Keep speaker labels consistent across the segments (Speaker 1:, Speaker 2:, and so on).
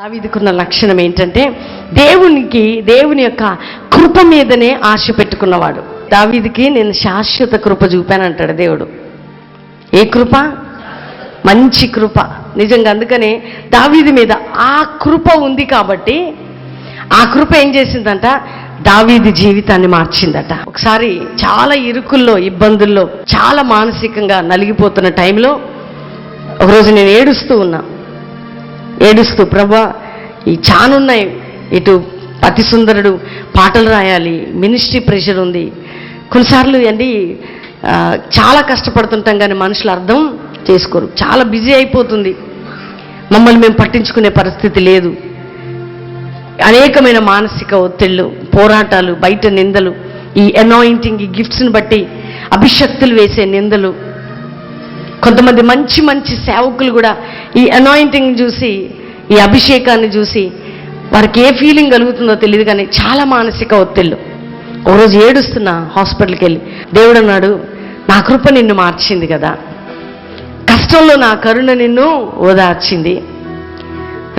Speaker 1: దావీదుకున్న లక్షణం ఏంటంటే దేవుని యొక్క కృప మీదనే ఆశ పెట్టుకున్నవాడు. దావీదుకి నేను శాశ్వత కృప చూపానంటాడు దేవుడు. ఏ కృప? మంచి కృప. నిజంగా అందుకనే దావీదు మీద ఆ కృప ఉంది కాబట్టి ఆ కృప ఏం చేసిందంట, దావీదు జీవితాన్ని మార్చిందట. ఒకసారి చాలా ఇరుకుల్లో, ఇబ్బందుల్లో, చాలా మానసికంగా నలిగిపోతున్న టైంలో ఒకరోజు నేను ఏడుస్తూ ప్రభా ఈ చానున్నాయి, ఇటు అతి సుందరుడు పాటలు రాయాలి, మినిస్ట్రీ ప్రెషర్ ఉంది, కొన్నిసార్లు అండి చాలా కష్టపడుతుంటాం కానీ మనుషులు అర్థం చేసుకోరు, చాలా బిజీ అయిపోతుంది, మమ్మల్ని మేము పట్టించుకునే పరిస్థితి లేదు, అనేకమైన మానసిక ఒత్తిళ్ళు, పోరాటాలు, బయట నిందలు, ఈ అనాయింటింగ్, ఈ గిఫ్ట్స్ని బట్టి అభిషక్తులు వేసే నిందలు, కొంతమంది మంచి మంచి సేవకులు కూడా ఈ అనాయింటింగ్ చూసి, ఈ అభిషేకాన్ని చూసి వారికి ఏ ఫీలింగ్ కలుగుతుందో తెలియదు కానీ చాలా మానసిక ఒత్తిళ్ళు. ఒకరోజు ఏడుస్తున్నా హాస్పిటల్కి వెళ్ళి, దేవుడు అన్నాడు నా కృప నిన్ను మార్చింది కదా, కష్టంలో నా కరుణ నిన్ను ఓదార్చింది,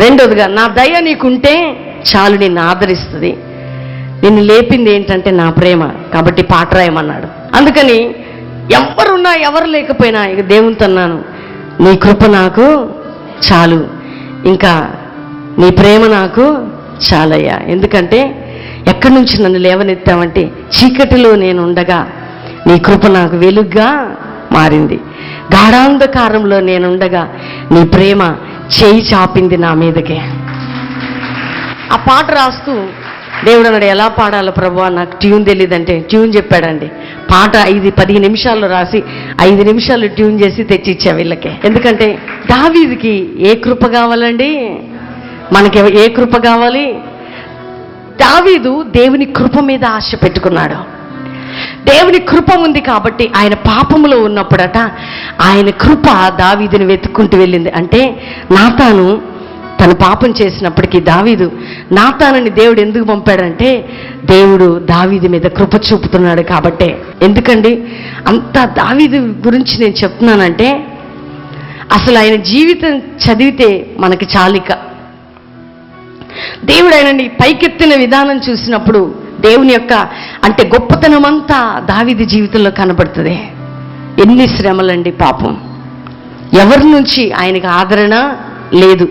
Speaker 1: రెండోదిగా నా దయ నీకుంటే చాలు నిన్ను ఆదరిస్తుంది, నిన్ను లేపింది ఏంటంటే నా ప్రేమ, కాబట్టి పాట రాయమన్నాడు. అందుకని ఎవరున్నా ఎవరు లేకపోయినా ఇక దేవునితో అన్నాను, నీ కృప నాకు చాలు, ఇంకా నీ ప్రేమ నాకు చాలయ్యా. ఎందుకంటే ఎక్కడి నుంచి నన్ను లేవనెత్తామంటే చీకటిలో నేను ఉండగా నీ కృప నాకు వెలుగ్గా మారింది, గాఢాంధకారంలో నేనుండగా నీ ప్రేమ చేయి చాపింది నా మీదకే. ఆ పాట రాస్తూ దేవుడు అన్నాడు ఎలా పాడాలో ప్రభువా, నాకు ట్యూన్ తెలియదంటే ట్యూన్ చెప్పాడండి. పాట 10 నిమిషాల్లో రాసి 5 నిమిషాలు ట్యూన్ చేసి తెచ్చిచ్చా వీళ్ళకే. ఎందుకంటే దావీదుకి ఏ కృప కావాలండి, మనకి ఏ కృప కావాలి? దావీదు దేవుని కృప మీద ఆశ పెట్టుకున్నాడు. దేవుని కృప ఉంది కాబట్టి ఆయన పాపములో ఉన్నప్పుడట ఆయన కృప దావీదుని వెతుక్కుంటూ వెళ్ళింది. అంటే నాతాను తను పాపం చేసినప్పటికీ దావీదు, నాతానని దేవుడు ఎందుకు పంపాడంటే దేవుడు దావీదు మీద కృప చూపుతున్నాడు కాబట్టే. ఎందుకండి అంత దావీదు గురించి నేను చెప్తున్నానంటే అసలు ఆయన జీవితం చదివితే మనకి చాలిక. దేవుడు ఆయనని పైకెత్తిన విధానం చూసినప్పుడు దేవుని యొక్క అంటే గొప్పతనం అంతా దావీదు జీవితంలో కనబడుతుంది. ఎన్ని శ్రమలండి పాపం, ఎవరి నుంచి ఆయనకు ఆదరణ లేదు.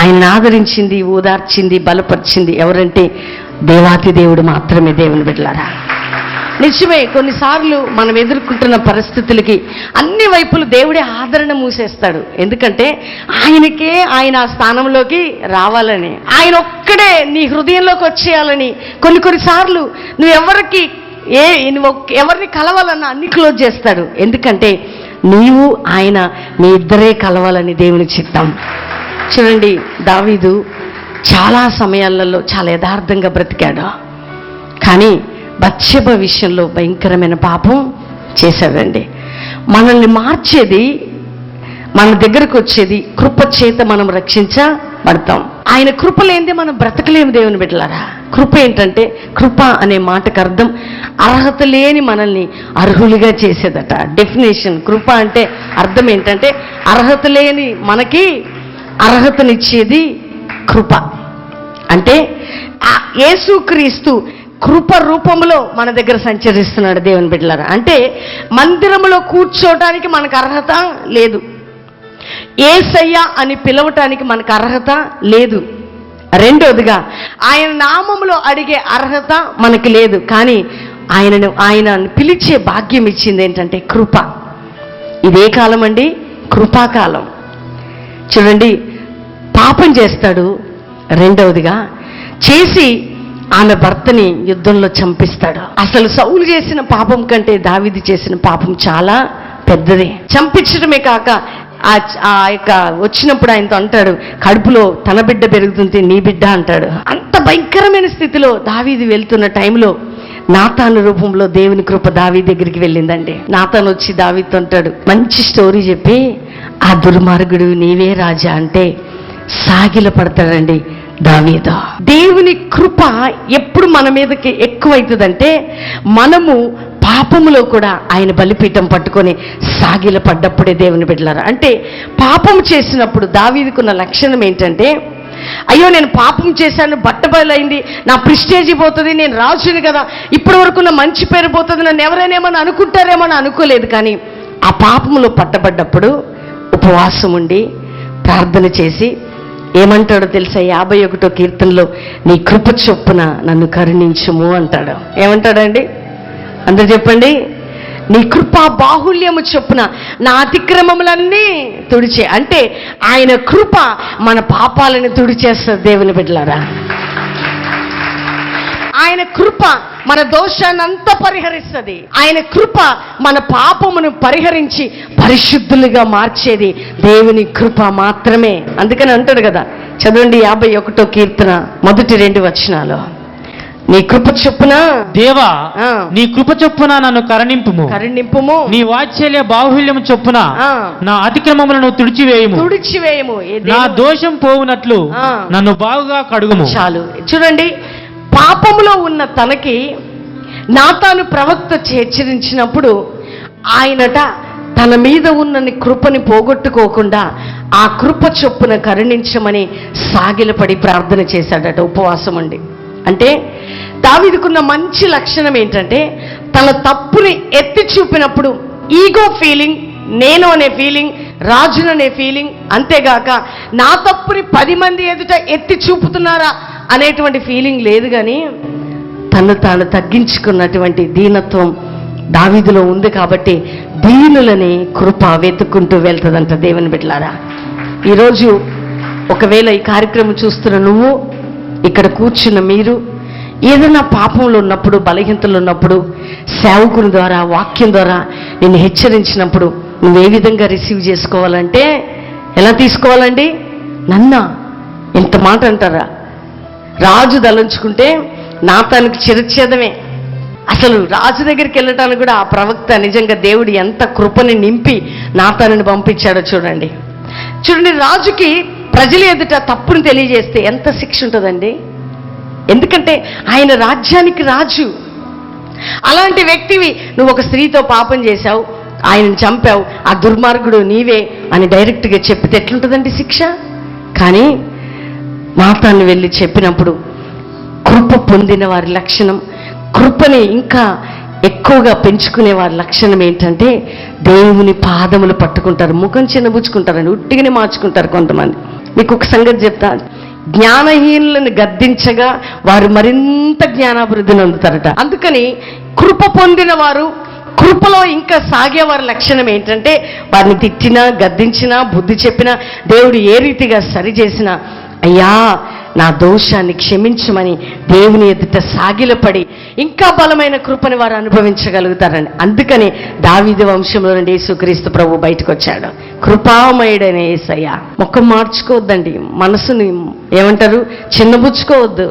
Speaker 1: ఆయనను ఆదరించింది, ఓదార్చింది, బలపరిచింది ఎవరంటే దేవాతి దేవుడు మాత్రమే. దేవుని బిడ్డలారా నిజమే, కొన్నిసార్లు మనం ఎదుర్కొంటున్న పరిస్థితులకి అన్ని వైపులు దేవుడే ఆదరణ మూసేస్తాడు. ఎందుకంటే ఆయనకే ఆయన ఆ స్థానంలోకి రావాలని, ఆయన ఒక్కడే నీ హృదయంలోకి వచ్చేయాలని. కొన్నిసార్లు నువ్వు ఎవరిని కలవాలన్నా అన్ని క్లోజ్ చేస్తాడు. ఎందుకంటే నీవు ఆయన మీ ఇద్దరే కలవాలని దేవుని చిత్తం. చూడండి దావీదు చాలా సమయాలలో చాలా యథార్థంగా బ్రతికాడు, కానీ బత్షెబ విషయంలో భయంకరమైన పాపం చేశాడండి. మనల్ని మార్చేది, మన దగ్గరకు వచ్చేది కృప చేత మనం రక్షించబడతాం. ఆయన కృప లేనిదే మనం బ్రతకలేము. దేవుని బిడ్డలారా, కృప ఏంటంటే, కృప అనే మాటకు అర్థం అర్హత లేని మనల్ని అర్హులుగా చేసేదట. డెఫినేషన్ కృప అంటే అర్థం ఏంటంటే అర్హత లేని మనకి అర్హతనిచ్చేది కృప. అంటే యేసుక్రీస్తు కృప రూపంలో మన దగ్గర సంచరిస్తున్నాడు. దేవుని బిడ్డలారా, అంటే మందిరంలో కూర్చోటానికి మనకు అర్హత లేదు, యేసయ్య అని పిలవటానికి మనకు అర్హత లేదు, రెండోదిగా ఆయన నామములో అడిగే అర్హత మనకి లేదు. కానీ ఆయన పిలిచే భాగ్యం ఇచ్చింది ఏంటంటే కృప. ఇదే కాలం అండి, కృపాకాలం. చూడండి పాపం చేస్తాడు, రెండవదిగా చేసి ఆమె భర్తని యుద్ధంలో చంపిస్తాడు. అసలు సౌలు చేసిన పాపం కంటే దావీదు చేసిన పాపం చాలా పెద్దది. చంపించడమే కాక ఆ యొక్క వచ్చినప్పుడు ఆయనతో అంటాడు, కడుపులో తన బిడ్డ పెరుగుతుంటే నీ బిడ్డ అంటాడు. అంత భయంకరమైన స్థితిలో దావీదు వెళ్తున్న టైంలో నాతాను రూపంలో దేవుని కృప దావీదు దగ్గరికి వెళ్ళిందండి. నాతాను వచ్చి దావీదుతో అంటాడు, మంచి స్టోరీ చెప్పి ఆ దుర్మార్గుడు నీవే రాజా అంటే సాగిల పడతాడండి దావీదు. దేవుని కృప ఎప్పుడు మన మీదకి ఎక్కువైతుందంటే మనము పాపములో కూడా ఆయన బలిపీఠం పట్టుకొని సాగిల పడ్డప్పుడే. దేవుని బిడ్డలారా, అంటే పాపం చేసినప్పుడు దావీదుకున్న లక్షణం ఏంటంటే అయ్యో నేను పాపం చేశాను, బట్టబయలైంది, నా ప్రిస్టేజీ పోతుంది, నేను రాజుని కదా, ఇప్పటి వరకు నా మంచి పేరు పోతుంది, నన్ను ఎవరైనా ఏమని అనుకుంటారేమో అని అనుకోలేదు. కానీ ఆ పాపంలో పట్టబడ్డప్పుడు ఉపవాసం ఉండి ప్రార్థన చేసి ఏమంటాడో తెలుసా? 51వ కీర్తనలో, నీ కృప చొప్పున నన్ను కరుణించుము అంటాడు. ఏమంటాడండి? అందరూ చెప్పండి. నీ కృపా బాహుల్యము చొప్పున నా అతిక్రమములన్నీ తుడిచే. అంటే ఆయన కృప మన పాపాలను తుడిచేస్తుంది. దేవుని బిడ్డలారా, ఆయన కృప మన దోషాన్ని అంతా పరిహరిస్తుంది. ఆయన కృప మన పాపమును పరిహరించి పరిశుద్ధులుగా మార్చేది దేవుని కృప మాత్రమే. అందుకని అంటాడు కదా, చదవండి 51వ కీర్తన మొదటి 2 వచనాలు. నీ కృప చొప్పున
Speaker 2: దేవా, నీ కృప చొప్పున నన్ను కరుణింపుము,
Speaker 1: నీ
Speaker 2: వాత్సల్య బాహుల్యము చొప్పున నా అతిక్రమములను తుడిచివేయము, నా దోషం పోవునట్లు నన్ను బాగుగా కడుగుము.
Speaker 1: చాలు. చూడండి, పాపములో ఉన్న తనకి నాతాను ప్రవక్త హెచ్చరించినప్పుడు ఆయనట తన మీద ఉన్న కృపని పోగొట్టుకోకుండా ఆ కృప చొప్పున కరుణించమని సాగిలపడి ప్రార్థన చేశాడట, ఉపవాసం ఉండి. అంటే దావీదుకున్న మంచి లక్షణం ఏంటంటే, తన తప్పుని ఎత్తి చూపినప్పుడు ఈగో ఫీలింగ్, నేను అనే ఫీలింగ్, రాజుననే ఫీలింగ్, అంతేగాక నా తప్పుని 10 మంది ఎదుట ఎత్తి చూపుతున్నారా అనేటువంటి ఫీలింగ్ లేదు. కానీ తను తాను తగ్గించుకున్నటువంటి దీనత్వం దావీదులో ఉంది. కాబట్టి దీనులని కృప వెతుక్కుంటూ వెళ్తుందంట. దేవుని బిడ్డలారా, ఈరోజు ఒకవేళ ఈ కార్యక్రమం చూస్తున్న నువ్వు, ఇక్కడ కూర్చున్న మీరు ఏదైనా పాపంలో ఉన్నప్పుడు, బలహీనతలు ఉన్నప్పుడు, సేవకుని ద్వారా, వాక్యం ద్వారా నిన్ను హెచ్చరించినప్పుడు నువ్వు ఏ విధంగా రిసీవ్ చేసుకోవాలంటే, ఎలా తీసుకోవాలండి? నన్నా ఎంత మాట అంటారా? రాజు దలంచుకుంటే నాతానికి చిరచ్ఛేదమే. అసలు రాజు దగ్గరికి వెళ్ళటానికి కూడా ఆ ప్రవక్త నిజంగా దేవుడు ఎంత కృపని నింపి నాతానుని పంపించాడో చూడండి. రాజుకి ప్రజల ఎదుట తప్పును తెలియజేస్తే ఎంత శిక్ష ఉంటుందండి? ఎందుకంటే ఆయన రాజ్యానికి రాజు. అలాంటి వ్యక్తివి నువ్వు ఒక స్త్రీతో పాపం చేశావు, ఆయనను చంపావు, ఆ దుర్మార్గుడు నీవే అని డైరెక్ట్గా చెప్పితే ఎట్లుంటుందండి శిక్ష? కానీ నాతాను వెళ్ళి చెప్పినప్పుడు కృప పొందిన వారి లక్షణం, కృపని ఇంకా ఎక్కువగా పెంచుకునే వారి లక్షణం ఏంటంటే దేవుని పాదములు పట్టుకుంటారు, ముఖం చిన్నబుచ్చుకుంటారండి, ఉట్టిగానే మార్చుకుంటారు కొంతమంది. మీకు ఒక సంగతి చెప్తా, జ్ఞానహీనులను గద్దించగా వారు మరింత జ్ఞానాభివృద్ధిని అందుతారట. అందుకని కృప పొందిన వారు, కృపలో ఇంకా సాగేవారి లక్షణం ఏంటంటే, వారిని తిట్టినా, గద్దించినా, బుద్ధి చెప్పినా, దేవుడు ఏ రీతిగా సరిచేసినా, అయ్యా నా దోషాన్ని క్షమించమని దేవుని ఎదుట సాగిలపడి ఇంకా బలమైన కృపని వారు అనుభవించగలుగుతారండి. అందుకని దావీదు వంశంలో నుండి యేసుక్రీస్తు ప్రభు బయటకు వచ్చాడు. కృపామయుడైన యేసయ్య. ముఖం మార్చుకోవద్దండి, మనసుని ఏమంటారు, చిన్నబుచ్చుకోవద్దు.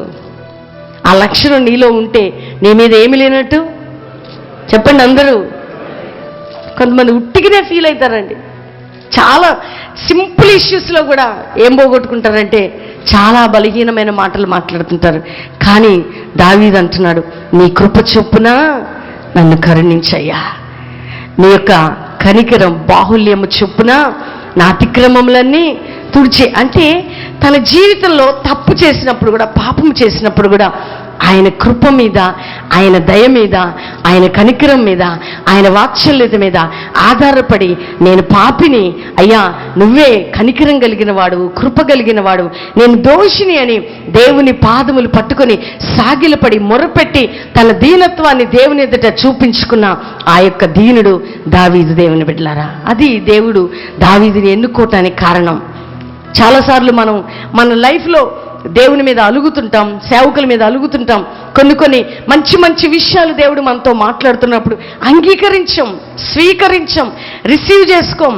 Speaker 1: ఆ లక్షణం నీలో ఉంటే నీ మీద ఏమి లేనట్టు చెప్పండి అందరూ. కొంతమంది ఉట్టిగానే ఫీల్ అవుతారండి. చాలా సింపుల్ ఇష్యూస్లో కూడా ఏం పోగొట్టుకుంటారంటే చాలా బలహీనమైన మాటలు మాట్లాడుతుంటారు. కానీ దావీదు అంటున్నాడు, నీ కృప చొప్పున నన్ను కరుణించయ్యా, నీ యొక్క కనికరం బాహుల్యము చొప్పున నా అతిక్రమములన్నీ తుడిచే. అంటే తన జీవితంలో తప్పు చేసినప్పుడు కూడా, పాపం చేసినప్పుడు కూడా ఆయన కృప మీద, ఆయన దయ మీద, ఆయన కనికరం మీద, ఆయన వాత్సల్యత మీద ఆధారపడి, నేను పాపిని అయ్యా, నువ్వే కనికరం కలిగిన వాడు, కృప కలిగిన వాడు, నేను దోషిని అని దేవుని పాదములు పట్టుకొని సాగిలపడి మొరపెట్టి తన దీనత్వాన్ని దేవుని ఎదుట చూపించుకున్న ఆ యొక్క దీనుడు దావీదు. దేవుని బిడ్డలారా, అది దేవుడు దావీదుని ఎన్నుకోవటానికి కారణం. చాలాసార్లు మనం మన లైఫ్లో దేవుని మీద అలుగుతుంటాం, సేవకుల మీద అలుగుతుంటాం. కొన్ని మంచి మంచి విషయాలు దేవుడు మనతో మాట్లాడుతున్నప్పుడు అంగీకరించం, స్వీకరించం, రిసీవ్ చేసుకోం.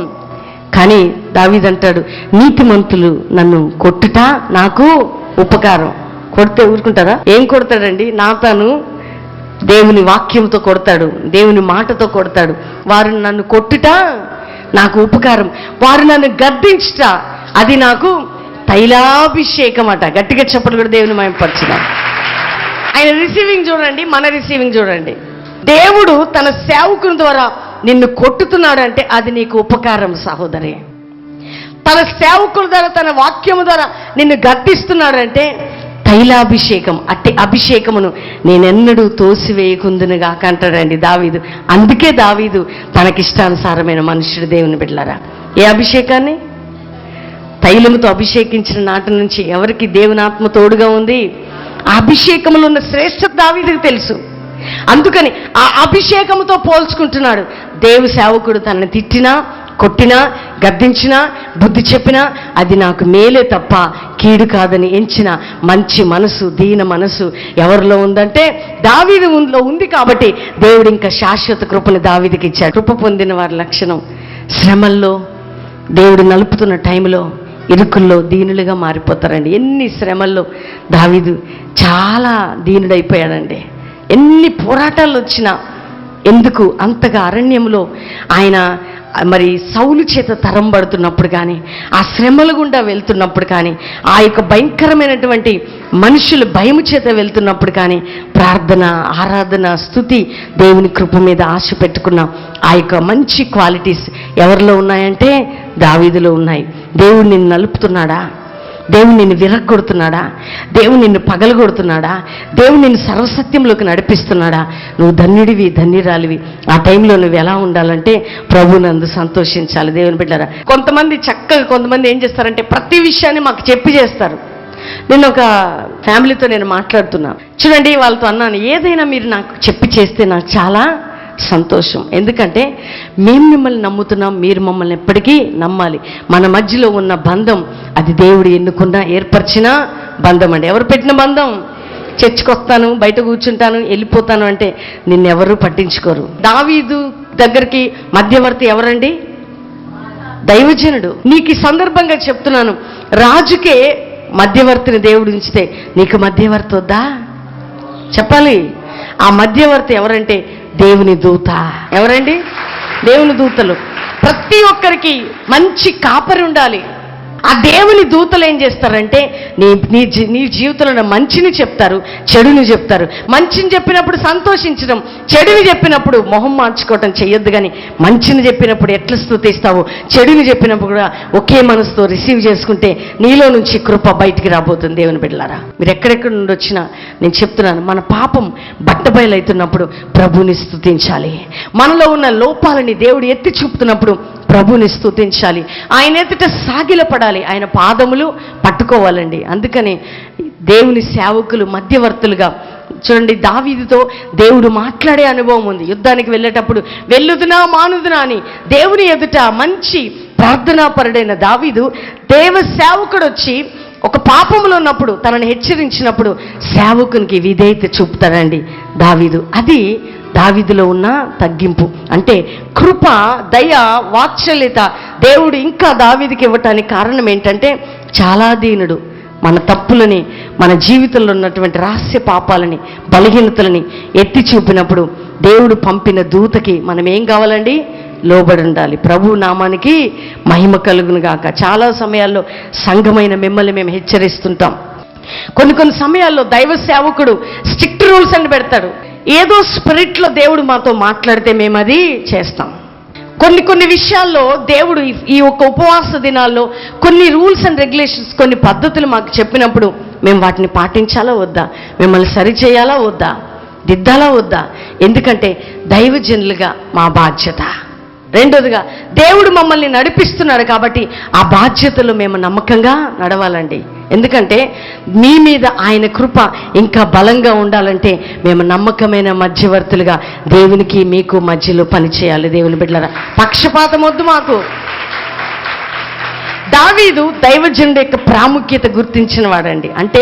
Speaker 1: కానీ దావీదు అంటాడు, నీతిమంతులు నన్ను కొట్టుట నాకు ఉపకారం. కొడితే ఊరుకుంటారా? ఏం కొడతాడండి? నాతాను దేవుని వాక్యంతో కొడతాడు, దేవుని మాటతో కొడతాడు. వారు నన్ను కొట్టుట నాకు ఉపకారం, వారు నన్ను గద్దించుట అది నాకు తైలాభిషేకం అట. గట్టిగా చెప్పలు కూడా దేవుని మహిమపరచుదాం. ఆయన రిసీవింగ్ చూడండి, మన రిసీవింగ్ చూడండి. దేవుడు తన సేవకుని ద్వారా నిన్ను కొట్టుతున్నాడు అంటే అది నీకు ఉపకారం సహోదరి. తన సేవకుల ద్వారా, తన వాక్యము ద్వారా నిన్ను గద్దిస్తున్నాడంటే తైలాభిషేకం, అట్టి అభిషేకమును నేనెన్నడూ తోసివేయకుందునుగాక అంటాడండి దావీదు. అందుకే దావీదు తనకిష్టానుసారమైన మనుషుడు. దేవుని బిడ్డలారా, ఏ అభిషేకాన్ని? తైలముతో అభిషేకించిన నాటి నుంచి ఎవరికి దేవుని ఆత్మ తోడుగా ఉంది? ఆ అభిషేకములో ఉన్న శ్రేష్ఠత దావీదుకు తెలుసు. అందుకని ఆ అభిషేకముతో పోల్చుకుంటున్నాడు. దేవు సేవకుడు తనని తిట్టినా, కొట్టినా, గద్దించినా, బుద్ధి చెప్పినా అది నాకు మేలే తప్ప కీడు కాదని ఎంచిన మంచి మనసు, దీన మనసు ఎవరిలో ఉందంటే దావీదులో ఉంది. కాబట్టి దేవుడు ఇంకా శాశ్వత కృపను దావీదుకి ఇచ్చాడు. కృప పొందిన వారి లక్షణం శ్రమల్లో, దేవుడు నలుపుతున్న టైంలో, ఇరుకుల్లో దీనులుగా మారిపోతారండి. ఎన్ని శ్రమల్లో దావీదు చాలా దీనుడైపోయాడండి. ఎన్ని పోరాటాలు వచ్చినా ఎందుకు అంతగా అరణ్యంలో ఆయన మరి సౌలు చేత తరంబడుతున్నప్పుడు కానీ, ఆ శ్రమల గుండా వెళ్తున్నప్పుడు కానీ, ఆ యొక్క భయంకరమైనటువంటి మనుషులు భయము చేత వెళ్తున్నప్పుడు కానీ ప్రార్థన, ఆరాధన, స్తుతి, దేవుని కృప మీద ఆశ పెట్టుకున్న ఆ యొక్క మంచి క్వాలిటీస్ ఎవరిలో ఉన్నాయంటే దావీదులో ఉన్నాయి. దేవుడు నిన్ను నలుపుతున్నాడా? దేవుడు నిన్ను విరగొడుతున్నాడా? దేవుడు నిన్ను పగలగొడుతున్నాడా? దేవుడు నిన్ను సర్వసత్యంలోకి నడిపిస్తున్నాడా? నువ్వు ధన్యుడివి, ధన్యురాలివి. ఆ టైంలో నువ్వు ఎలా ఉండాలంటే ప్రభునందు సంతోషించాలి. దేవుని బిడ్డలారా, కొంతమంది ఏం చేస్తారంటే ప్రతి విషయాన్ని మాకు చెప్పి చేస్తారు. నేను ఒక ఫ్యామిలీతో మాట్లాడుతున్నా. చూడండి, వాళ్ళతో అన్నాను, ఏదైనా మీరు నాకు చెప్పి చేస్తే నాకు చాలా సంతోషం. ఎందుకంటే మేము మిమ్మల్ని నమ్ముతున్నాం, మీరు మమ్మల్ని ఎప్పటికీ నమ్మాలి. మన మధ్యలో ఉన్న బంధం అది దేవుడు ఎన్నుకున్న, ఏర్పరిచిన బంధం అండి. ఎవరు పెట్టిన బంధం? చర్చికి వస్తాను, బయట కూర్చుంటాను, వెళ్ళిపోతాను అంటే నిన్నెవరూ పట్టించుకోరు. దావీదు దగ్గరికి మధ్యవర్తి ఎవరండి? దైవజనుడు. నీకు ఈ సందర్భంగా చెప్తున్నాను, రాజుకే మధ్యవర్తిని దేవుడు ఉంచితే నీకు మధ్యవర్తి వద్దా? చెప్పాలి. ఆ మధ్యవర్తి ఎవరంటే దేవుని దూత. ఎవరండి? దేవుని దూతలు. ప్రతి ఒక్కరికి మంచి కాపరి ఉండాలి. ఆ దేవుని దూతలు ఏం చేస్తారంటే నీ జీవితంలో మంచిని చెప్తారు, చెడుని చెప్తారు. మంచిని చెప్పినప్పుడు సంతోషించడం, చెడుని చెప్పినప్పుడు మొహం మార్చుకోవటం చెయ్యొద్దు. కానీ మంచిని చెప్పినప్పుడు ఎట్లా స్తుతిస్తావు, చెడుని చెప్పినప్పుడు కూడా ఒకే మనసుతో రిసీవ్ చేసుకుంటే నీలో నుంచి కృప బయటికి రాబోతుంది. దేవుని బిడ్డలారా, మీరు ఎక్కడెక్కడ నుండి వచ్చినా నేను చెప్తున్నాను, మన పాపం బట్టబయలవుతున్నప్పుడు ప్రభుని స్తుతించాలి. మనలో ఉన్న లోపాలని దేవుడు ఎత్తి చూపుతున్నప్పుడు ప్రభుని స్తుతించాలి. ఆయన ఎదుట సాగిలపడాలి, ఆయన పాదములు పట్టుకోవాలండి. అందుకని దేవుని సేవకులు మధ్యవర్తులుగా చూడండి. దావీదుతో దేవుడు మాట్లాడే అనుభవం ఉంది. యుద్ధానికి వెళ్ళేటప్పుడు వెళ్ళుదునా మానుదునా అని దేవుని ఎదుట మంచి ప్రార్థనాపరుడైన దావీదు, దేవ సేవకుడు వచ్చి ఒక పాపంలో ఉన్నప్పుడు తనని హెచ్చరించినప్పుడు సేవకునికి విధేయత చూపుతాడండి దావీదు. అది దావీదులో ఉన్న తగ్గింపు. అంటే కృప, దయ, వాత్సల్యత దేవుడు ఇంకా దావీదుకి ఇవ్వటానికి కారణం ఏంటంటే చాలా దీనుడు. మన తప్పులని, మన జీవితంలో ఉన్నటువంటి రహస్య పాపాలని, బలహీనతలని ఎత్తి చూపినప్పుడు దేవుడు పంపిన దూతకి మనం ఏం కావాలండి? లోబడి ఉండాలి. ప్రభు నామానికి మహిమ కలుగును గాక. చాలా సమయాల్లో సంఘమైన మిమ్మల్ని మేము హెచ్చరిస్తుంటాం. కొన్ని సమయాల్లో దైవ సేవకుడు స్ట్రిక్ట్ రూల్స్ అని పెడతాడు. ఏదో స్పిరిట్లో దేవుడు మాతో మాట్లాడితే మేము అది చేస్తాం. కొన్ని విషయాల్లో దేవుడు ఈ ఒక్క ఉపవాస దినాల్లో కొన్ని రూల్స్ అండ్ రెగ్యులేషన్స్, కొన్ని పద్ధతులు మాకు చెప్పినప్పుడు మేము వాటిని పాటించాలా వద్దా? మిమ్మల్ని సరిచేయాలా వద్దా? దిద్దాలా వద్దా? ఎందుకంటే దైవజనులుగా మా బాధ్యత. రెండోదిగా దేవుడు మమ్మల్ని నడిపిస్తున్నాడు కాబట్టి ఆ బాధ్యతలు మేము నమ్మకంగా నడవాలండి. ఎందుకంటే మీ మీద ఆయన కృప ఇంకా బలంగా ఉండాలంటే మేము నమ్మకమైన మధ్యవర్తులుగా దేవునికి మీకు మధ్యలో పనిచేయాలి. దేవుని బిడ్డలారా, పక్షపాతం వద్దు మాకు. దావీదు దైవజనుడి యొక్క ప్రాముఖ్యత గుర్తించిన వాడండి. అంటే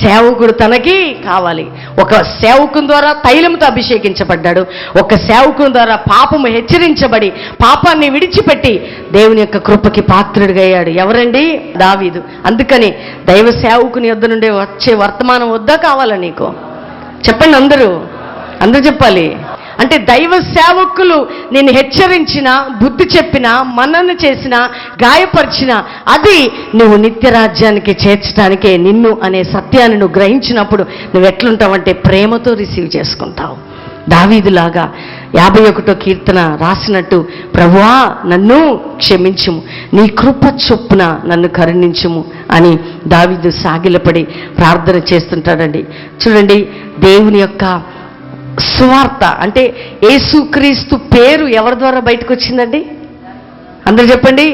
Speaker 1: సేవకుడు తనకి కావాలి. ఒక సేవకుని ద్వారా తైలంతో అభిషేకించబడ్డాడు. ఒక సేవకుని ద్వారా పాపము హెచ్చరించబడి పాపాన్ని విడిచిపెట్టి దేవుని యొక్క కృపకి పాత్రుడిగా అయ్యాడు. ఎవరండి? దావీదు. అందుకని దైవ సేవకుని యొద్ద నుండి వచ్చే వర్తమానం వద్దా కావాలా నీకు? చెప్పండి, అందరూ చెప్పాలి. అంటే దైవ సేవకులు నిన్ను హెచ్చరించిన, బుద్ధి చెప్పిన, మనన చేసిన, గాయపరిచిన అది నువ్వు నిత్యరాజ్యానికి చేర్చడానికే. నిన్ను అనే సత్యాన్ని నువ్వు గ్రహించినప్పుడు నువ్వు ఎట్లుంటావంటే ప్రేమతో రిసీవ్ చేసుకుంటావు. దావీదులాగా 51వ కీర్తన రాసినట్టు, ప్రభువా నన్ను క్షమించుము, నీ కృప చొప్పున నన్ను కరుణించుము అని దావీదు సాగిలపడి ప్రార్థన చేస్తుంటాడండి. చూడండి, దేవుని యొక్క సువార్త అంటే యేసుక్రీస్తు పేరు ఎవరి ద్వారా బయటకు వచ్చిందండి? అందరూ చెప్పండి.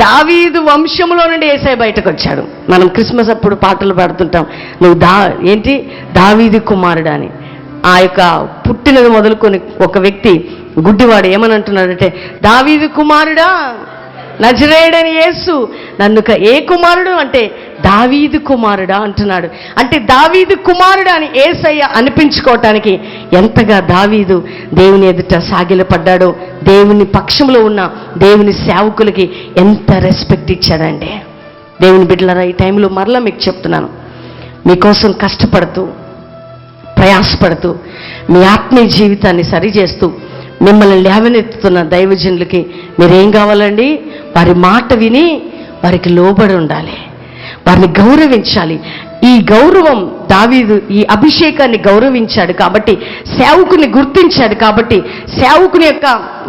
Speaker 1: దావీదు వంశంలో నుండి యేసయ్య బయటకు వచ్చాడు. మనం క్రిస్మస్ అప్పుడు పాటలు పాడుతుంటాం, నువ్వు దావీదు కుమారుడు అని. ఆ యొక్క పుట్టినది మొదలుకొని ఒక వ్యక్తి గుడ్డివాడు ఏమని అంటున్నాడంటే, దావీదు కుమారుడా, నజరేయుడైన యేసు నన్ను ఏ కుమారుడు అంటే దావీదు కుమారుడా అంటున్నాడు. అంటే దావీదు కుమారుడు అని యేసయ్య అనిపించుకోవటానికి ఎంతగా దావీదు దేవుని ఎదుట సాగిలపడ్డాడో, దేవుని పక్షంలో ఉన్న దేవుని సేవకులకి ఎంత రెస్పెక్ట్ ఇచ్చాడండి. దేవుని బిడ్డలారా, ఈ టైంలో మరలా మీకు చెప్తున్నాను, మీకోసం కష్టపడుతూ ప్రయాసపడుతూ మీ ఆత్మీయ జీవితాన్ని సరిచేస్తూ మిమ్మల్ని లేవనెత్తుతున్న దైవజనులకి మీరేం కావాలండి? వారి మాట విని వారికి లోబడి ఉండాలి, వారిని గౌరవించాలి. ఈ గౌరవం దావీదు ఈ అభిషేకాన్ని గౌరవించాడు కాబట్టి, సేవకుని గుర్తించాడు కాబట్టి, సేవకుని యొక్క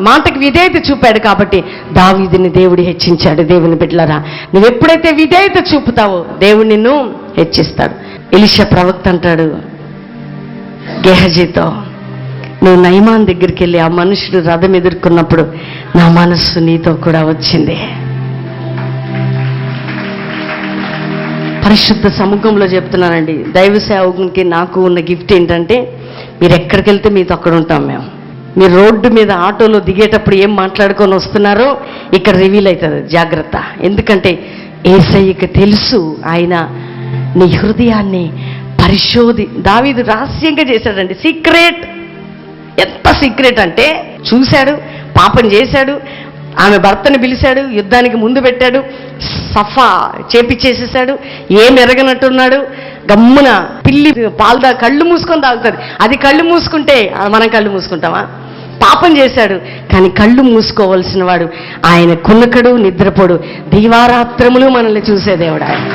Speaker 1: మాటకి విధేయత చూపాడు కాబట్టి దావీదుని దేవుడు హెచ్చించాడు. దేవుని బిడ్డలారా, నువ్వు ఎప్పుడైతే విధేయత చూపుతావో దేవుడు నిన్ను హెచ్చిస్తాడు. ఎలీషా ప్రవక్త అంటాడు గెహజీతో, నువ్వు నయమాన్ దగ్గరికి వెళ్ళి ఆ మనుషుడు రథం ఎదుర్కొన్నప్పుడు నా మనస్సు నీతో కూడా వచ్చింది. పరిశుద్ధ సముఖంలో చెప్తున్నానండి, దైవ సేవకునికి నాకు ఉన్న గిఫ్ట్ ఏంటంటే, మీరు ఎక్కడికి వెళ్తే మీతో అక్కడ ఉంటాం మేము. మీరు రోడ్డు మీద ఆటోలో దిగేటప్పుడు ఏం మాట్లాడుకొని వస్తున్నారో ఇక్కడ రివీల్ అవుతుంది, జాగ్రత్త. ఎందుకంటే యేసయ్యకి తెలుసు, ఆయన నీ హృదయాన్ని దావీదు రహస్యంగా చేశాడండి, సీక్రెట్. ఎంత సీక్రెట్ అంటే, చూశాడు, పాపం చేశాడు, ఆమె భర్తను పిలిచాడు, యుద్ధానికి ముందు పెట్టాడు, సఫా చేపిచ్చేసేసాడు, ఏం ఎరగనట్టున్నాడు. గమ్మున పిల్లి పాలు కళ్ళు మూసుకొని తాగుతుంది, అది కళ్ళు మూసుకుంటే మనం కళ్ళు మూసుకుంటామా? పాపం చేశాడు, కానీ కళ్ళు మూసుకోవలసిన వాడు ఆయన కునకడు, నిద్రపోడు, దీవారాత్రములు మనల్ని చూసే దేవుడు ఆయన.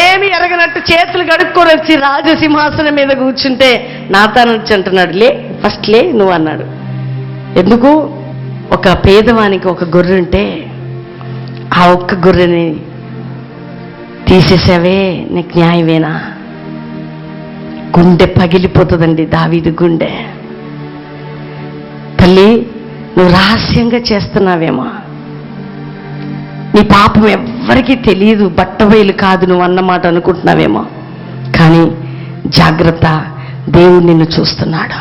Speaker 1: ఏమి ఎరగనట్టు చేతులు కడుక్కొని వచ్చి రాజసింహాసనం మీద కూర్చుంటే నాతానొచ్చి అంటున్నాడు, లే ఫస్ట్ లే నువ్వు అన్నాడు. ఎందుకు? ఒక పేదవానికి ఒక గొర్రె ఉంటే ఆ ఒక్క గొర్రెని తీసేసావే, నీకు న్యాయమేనా? గుండె పగిలిపోతుందండి దావీదు గుండె. తల్లి, నువ్వు రహస్యంగా చేస్తున్నావేమో, నీ పాపం ఎవ్వరికీ తెలియదు, బట్టబయలు కాదు నువ్వు అన్నమాట అనుకుంటున్నావేమో, కానీ జాగ్రత్త, దేవుడు నిన్ను చూస్తున్నాడు.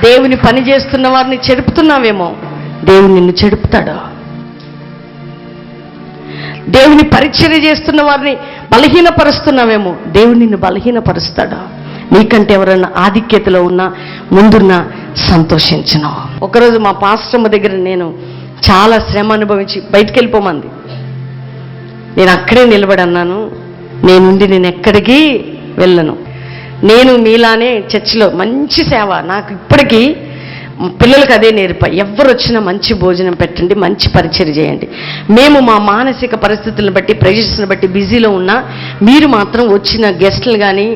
Speaker 1: దేవుని పని చేస్తున్న వారిని చెడుపుతున్నావేమో, దేవుడు నిన్ను చెడుపుతాడు. దేవుని పరిచర్య చేస్తున్న వారిని బలహీనపరుస్తున్నావేమో, దేవుడు నిన్ను బలహీనపరుస్తాడు. నీకంటే ఎవరన్నా ఆధిక్యతలో ఉన్నా ముందున్నా సంతోషించను. ఒకరోజు మా పాస్టమ్మ దగ్గర నేను చాలా శ్రమ అనుభవించి బయటికి వెళ్ళిపోమంది. నేను అక్కడే నిలబడి అన్నాను, నేను ఎక్కడికి వెళ్ళను. నేను మీలానే చర్చిలో మంచి సేవ, నాకు ఇప్పటికీ పిల్లలకు అదే నేర్పా, ఎవరు వచ్చినా మంచి భోజనం పెట్టండి, మంచి పరిచయం చేయండి. మేము మా మానసిక పరిస్థితులను బట్టి, ప్రెషర్స్ని బట్టి బిజీలో ఉన్నా మీరు మాత్రం వచ్చిన గెస్టులు కానీ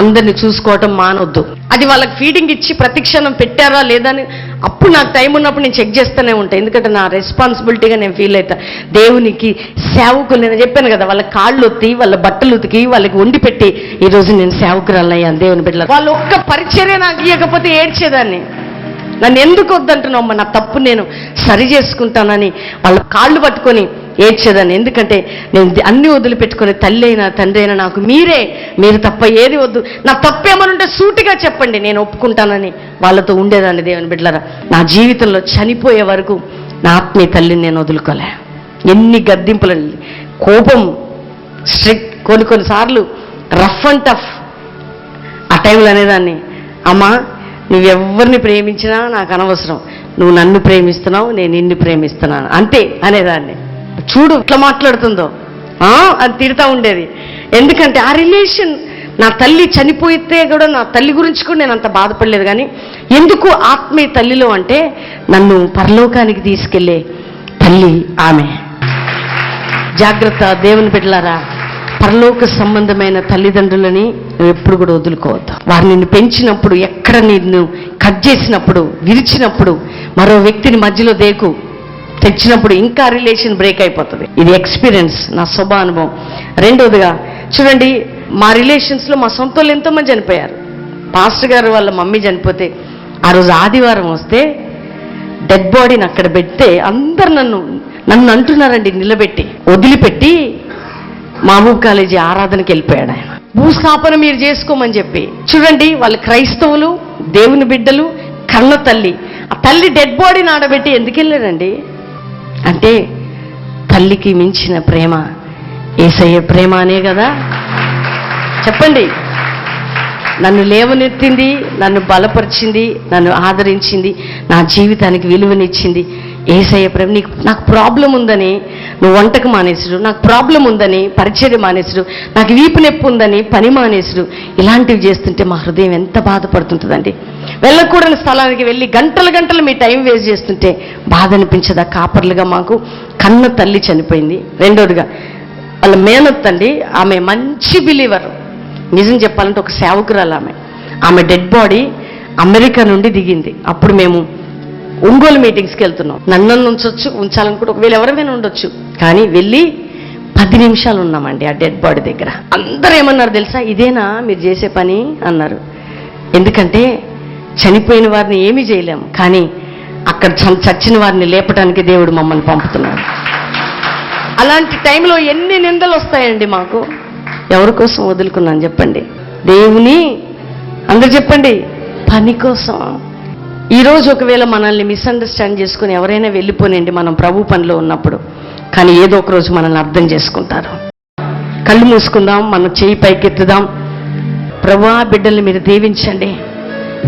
Speaker 1: అందరిని చూసుకోవటం మానవద్దు. అది వాళ్ళకి ఫీడింగ్ ఇచ్చి ప్రతిక్షణం పెట్టారా లేదా అని అప్పుడు నాకు టైం ఉన్నప్పుడు నేను చెక్ చేస్తూనే ఉంటాను. ఎందుకంటే నా రెస్పాన్సిబిలిటీగా నేను ఫీల్ అవుతా. దేవునికి సేవకులు, నేను చెప్పాను కదా, వాళ్ళ కాళ్ళు ఒత్తి, వాళ్ళ బట్టలు ఉతికి, వాళ్ళకి వండి పెట్టి ఈరోజు నేను సేవకురాలయ్యాను. దేవుని బిడ్డలు, వాళ్ళు ఒక్క పరిచర్య నాకు ఇవ్వకపోతే ఏడ్చేదాన్ని. నన్ను ఎందుకు వద్దంటున్నావు, నా తప్పు నేను సరి చేసుకుంటానని వాళ్ళ కాళ్ళు పట్టుకొని ఏడ్చేదాన్ని. ఎందుకంటే నేను అన్ని వదిలిపెట్టుకొని తల్లి అయినా తండ్రి అయినా నాకు మీరు తప్ప ఏది వద్దు, నా తప్పేమనుంటే సూటిగా చెప్పండి, నేను ఒప్పుకుంటానని వాళ్ళతో ఉండేదాన్ని. దేవుని బిడ్డలారా, నా జీవితంలో చనిపోయే వరకు నా ఆత్మీయ తల్లిని నేను వదులుకోలే. ఎన్ని గద్దింపులు, కోపం, స్ట్రిక్ట్, కొన్నిసార్లు రఫ్ అండ్ టఫ్. ఆ టైంలో అనేదాన్ని, అమ్మా నువ్వెవరిని ప్రేమించినా నాకు అనవసరం, నువ్వు నన్ను ప్రేమిస్తున్నావు, నేను నిన్ను ప్రేమిస్తున్నాను అంతే అనేదాన్ని. చూడు ఇట్లా మాట్లాడుతుందో అని తిడతా ఉండేది. ఎందుకంటే ఆ రిలేషన్, నా తల్లి చనిపోతే కూడా నా తల్లి గురించి కూడా నేను అంత బాధపడలేదు. కానీ ఎందుకు ఆత్మీయ తల్లిలో అంటే, నన్ను పరలోకానికి తీసుకెళ్లే తల్లి ఆమె. జాగ్రత్త దేవుని బిడ్డలారా, పరలోక సంబంధమైన తల్లిదండ్రులని నువ్వు ఎప్పుడు కూడా వదులుకోవద్దు. వారు నిన్ను పెంచినప్పుడు, ఎక్కడ నిన్ను కట్ చేసినప్పుడు, విరిచినప్పుడు, మరో వ్యక్తిని మధ్యలో తెచ్చినప్పుడు ఇంకా రిలేషన్ బ్రేక్ అయిపోతుంది. ఇది ఎక్స్పీరియన్స్, నా అనుభవం. రెండోదిగా చూడండి, మా రిలేషన్స్లో మా సొంత వాళ్ళు ఎంతోమంది చనిపోయారు. పాస్టర్ గారు వాళ్ళ మమ్మీ చనిపోతే ఆ రోజు ఆదివారం వస్తే డెడ్ బాడీని అక్కడ పెడితే అందరు నన్ను అంటున్నారండి, నిలబెట్టి వదిలిపెట్టి మహబూబ్ కాలేజీ ఆరాధనకి వెళ్ళిపోయాడు ఆయన. భూస్థాపన మీరు చేసుకోమని చెప్పి. చూడండి, వాళ్ళు క్రైస్తవులు, దేవుని బిడ్డలు, కన్న తల్లి. ఆ తల్లి డెడ్ బాడీని ఆడబెట్టి ఎందుకు వెళ్ళాడండి అంటే తల్లికి మించిన ప్రేమ యేసయ్య ప్రేమ అనే కదా. చెప్పండి, నన్ను లేవనెత్తింది, నన్ను బలపరిచింది, నన్ను ఆదరించింది, నా జీవితానికి విలువనిచ్చింది యేసయ్య ప్రేమ. నాకు ప్రాబ్లం ఉందని నువ్వు వంటకు మానేసుడు, నాకు ప్రాబ్లం ఉందని పరిచర్య మానేసుడు, నాకు వీపు నొప్పి ఉందని పని మానేసుడు, ఇలాంటివి చేస్తుంటే మా హృదయం ఎంత బాధపడుతుంటుందండి. వెళ్ళకూడని స్థలానికి వెళ్ళి గంటలు మీ టైం వేస్ట్ చేస్తుంటే బాధ అనిపించదా? కాపర్లుగా మాకు కన్న తల్లి చనిపోయింది. రెండోదిగా వాళ్ళ మేనత్తండి, ఆమె మంచి బిలీవర్, నిజం చెప్పాలంటే ఒక సేవకురాలు. ఆమె డెడ్ బాడీ అమెరికా నుండి దిగింది. అప్పుడు మేము ఒంగోలు మీటింగ్స్కి వెళ్తున్నాం. నన్ను ఉంచాలనుకుంటే ఒకవేళ ఎవరైనా ఉండొచ్చు, కానీ వెళ్ళి 10 నిమిషాలు ఉన్నామండి ఆ డెడ్ బాడీ దగ్గర. అందరూ ఏమన్నారు తెలుసా? ఇదేనా మీరు చేసే పని అన్నారు. ఎందుకంటే చనిపోయిన వారిని ఏమీ చేయలేము, కానీ అక్కడ చచ్చిన వారిని లేపడానికి దేవుడు మమ్మల్ని పంపుతున్నాడు. అలాంటి టైంలో ఎన్ని నిందలు వస్తాయండి మాకు. ఎవరి కోసం వదులుకున్నాను చెప్పండి? దేవుని, అందరు చెప్పండి, పని కోసం. ఈరోజు ఒకవేళ మనల్ని మిస్అండర్స్టాండ్ చేసుకుని ఎవరైనా వెళ్ళిపోనండి మనం ప్రభు పనిలో ఉన్నప్పుడు, కానీ ఏదో ఒక రోజు మనల్ని అర్థం చేసుకుంటారు. కళ్ళు మూసుకుందాం, మనం చేయి పైకెత్తుదాం. ప్రభువా, బిడ్డల్ని మీరు దీవించండి.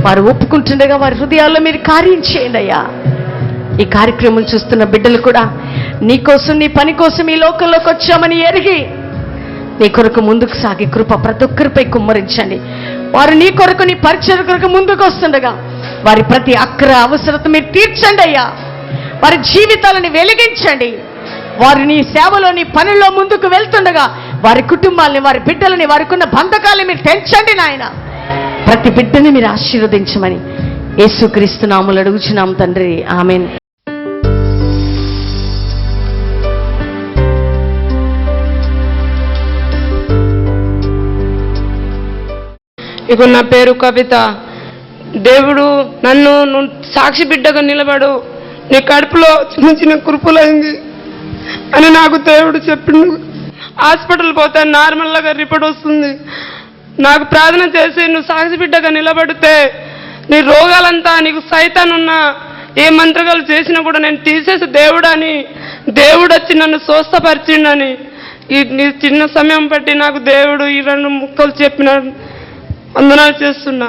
Speaker 1: వారు ఒప్పుకుంటుండగా వారి హృదయాల్లో మీరు కార్యం చేయండి అయ్యా. ఈ కార్యక్రమం చూస్తున్న బిడ్డలు కూడా నీ కోసం, నీ పని కోసం ఈ లోకంలోకి వచ్చామని ఎరిగి నీ కొరకు ముందుకు సాగి కృప ప్రతి ఒక్కరిపై కుమ్మరించండి. వారు నీ కొరకు, నీ పరిచయ కొరకు ముందుకు వస్తుండగా వారి ప్రతి అక్కర అవసరత మీరు తీర్చండి అయ్యా. వారి జీవితాలను వెలిగించండి. వారు నీ సేవలో, నీ పనుల్లో ముందుకు వెళ్తుండగా వారి కుటుంబాలని, వారి బిడ్డలని, వారికి ఉన్న బంధకాలని మీరు తెంచండి నాయన. ప్రతి బిడ్డని మీరు ఆశీర్వదించమని యేసుక్రీస్తు నామములో అడుగుచున్నాం తండ్రి, ఆమేన్.
Speaker 3: ఇప్పుడు నా పేరు కవిత. దేవుడు నన్ను సాక్షి బిడ్డగా నిలబడు, నీ కడుపులో చిన్న చిన్న కురుపులైంది అని నాకు దేవుడు చెప్పిండు. హాస్పిటల్ పోతే నార్మల్గా రిపోర్ట్ వస్తుంది. నాకు ప్రార్థన చేసి నువ్వు సాక్షి బిడ్డగా నిలబడితే నీ రోగాలంతా, నీకు సైతానున్నా ఏ మంత్రగాలు చేసినా కూడా నేను తీసేసి దేవుడని, దేవుడు వచ్చి నన్ను స్వస్థపరిచిండని ఈ చిన్న సమయం బట్టి నాకు దేవుడు ఈ 2 ముక్కలు చెప్పినాడు. వందనాలు చేస్తున్నా.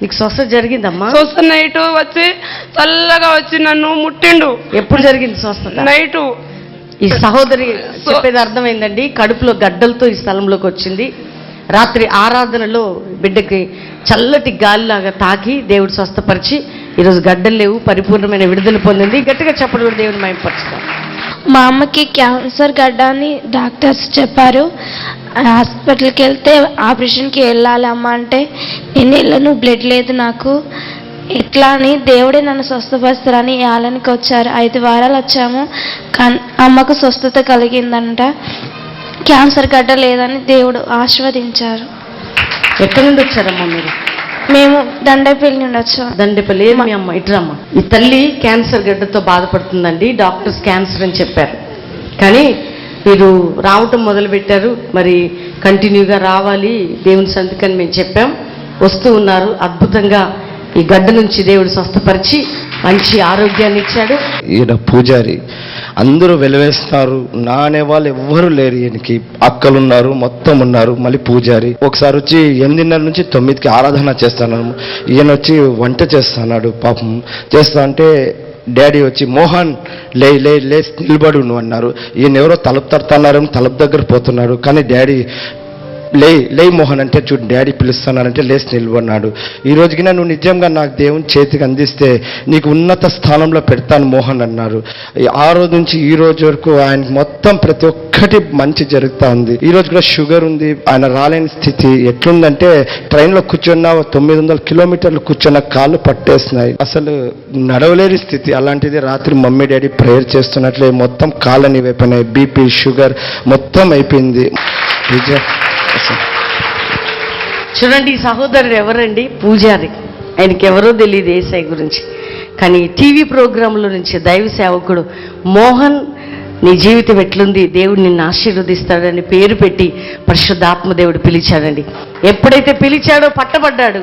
Speaker 1: నీకు స్వస్థత జరిగిందమ్మా?
Speaker 3: స్వస్థ నైట్ వచ్చి చల్లగా వచ్చి నన్ను ముట్టిండు.
Speaker 1: ఎప్పుడు జరిగింది స్వస్థత?
Speaker 3: నైటు.
Speaker 1: ఈ సహోదరి చెప్పేది అర్థమైందండి. కడుపులో గడ్డలతో ఈ స్థలంలోకి వచ్చింది. రాత్రి ఆరాధనలో బిడ్డకి చల్లటి గాలిలాగా తాకి దేవుడు స్వస్థపరిచి ఈరోజు గడ్డలు లేవు, పరిపూర్ణమైన విడుదల పొందింది. గట్టిగా చెప్పడం కూడా దేవుని మహిమపరుస్తాం.
Speaker 4: మా అమ్మకి క్యాన్సర్ గడ్డ అని డాక్టర్స్ చెప్పారు. హాస్పిటల్కి వెళ్తే ఆపరేషన్కి వెళ్ళాలి అమ్మ అంటే నేను వెళ్ళను, బ్లడ్ లేదు నాకు, ఎట్లా అని దేవుడే నన్ను స్వస్థపరుస్తారని యాలనికి వచ్చారు. 5 వారాలు వచ్చాము. అమ్మకు స్వస్థత కలిగిందంట. క్యాన్సర్ గడ్డ లేదని దేవుడు ఆశీర్వదించారు.
Speaker 1: ఎక్కడి నుండి వచ్చారమ్మా మీరు?
Speaker 4: మేము దండేపల్లి నుండి వచ్చాం.
Speaker 1: దండేపల్లి. మీ అమ్మ ఇట్రమ్మ. ఈ తల్లి క్యాన్సర్ గడ్డతో బాధపడుతుందండి. డాక్టర్స్ క్యాన్సర్ అని చెప్పారు, కానీ మీరు రావటం మొదలుపెట్టారు. మరి కంటిన్యూగా రావాలి, దేవుని సంతకని మేము చెప్పాం. వస్తూ ఉన్నారు. అద్భుతంగా ఈ గడ్డ నుంచి దేవుడు స్వస్థపరిచి మంచి ఆరోగ్యాన్ని ఇచ్చాడు.
Speaker 5: ఈయన పూజారి, అందరూ వెలివేస్తున్నారు. నా అనేవాళ్ళు ఎవ్వరూ లేరు. ఈయనకి అక్కలు ఉన్నారు, మొత్తం ఉన్నారు. మళ్ళీ పూజారి. ఒకసారి వచ్చి 8:30 నుంచి 9కి ఆరాధన చేస్తాను. ఈయన వచ్చి వంట చేస్తున్నాడు. పాపం చేస్తా అంటే డాడీ వచ్చి మోహన్ లే లే లే నిలబడు నువ్వు అన్నారు. ఈయన ఎవరో తలుపు తడుతున్నారేమో తలుపు దగ్గర పోతున్నాడు. కానీ డాడీ లే మోహన్ అంటే చూడు డాడీ పిలుస్తున్నానంటే లేచి నిలబడినాడు. ఈ రోజుకి నువ్వు నిజంగా నాకు దేవుని చేతికి అందిస్తే నీకు ఉన్నత స్థానంలో పెడతాను మోహన్ అన్నారు. ఆ రోజు నుంచి ఈ రోజు వరకు ఆయనకి మొత్తం ప్రతి ఒక్క ఒక్కటి మంచి జరుగుతూ ఉంది. ఈ రోజు కూడా షుగర్ ఉంది, ఆయన రాలేని స్థితి. ఎట్లుందంటే ట్రైన్లో కూర్చున్న 900 కిలోమీటర్లు కూర్చున్న కాళ్ళు పట్టేస్తున్నాయి, అసలు నడవలేని స్థితి. అలాంటిది రాత్రి మమ్మీ డాడీ ప్రేయర్ చేస్తున్నట్లే మొత్తం కాళ్ళని వైపోయినాయి, బీపీ షుగర్ మొత్తం అయిపోయింది.
Speaker 1: చూడండి, ఈ సహోదరుడు ఎవరండి? పూజారి. ఆయనకి ఎవరో తెలియదు యేసయ్య గురించి. కానీ టీవీ ప్రోగ్రాంలో నుంచి దైవ సేవకుడు మోహన్, నీ జీవితం ఎట్లుంది, దేవుడు నిన్ను ఆశీర్వదిస్తాడని పేరు పెట్టి పరిశుద్ధాత్మ దేవుడు పిలిచాడండి. ఎప్పుడైతే పిలిచాడో పట్టబడ్డాడు.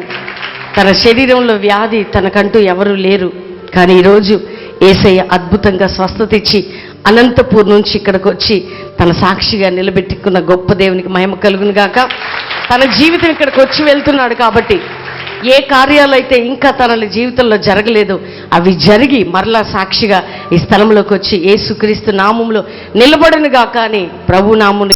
Speaker 1: తన శరీరంలో వ్యాధి తనకంటూ ఎవరు లేరు. కానీ ఈరోజు యేసయ్య అద్భుతంగా స్వస్థత ఇచ్చి అనంతపూర్ నుంచి ఇక్కడికి వచ్చి తన సాక్షిగా నిలబెట్టుకున్న గొప్ప దేవునికి మహిమ కలుగును గాక. తన జీవితం ఇక్కడికి వచ్చి వెళ్తున్నాడు కాబట్టి ఏ కార్యాలు అయితే ఇంకా తన జీవితంలో జరగలేదు అవి జరిగి మరలా సాక్షిగా ఈ స్థలంలోకి వచ్చి యేసుక్రీస్తు నామములో నిలబడను గాక అని ప్రభు నామమును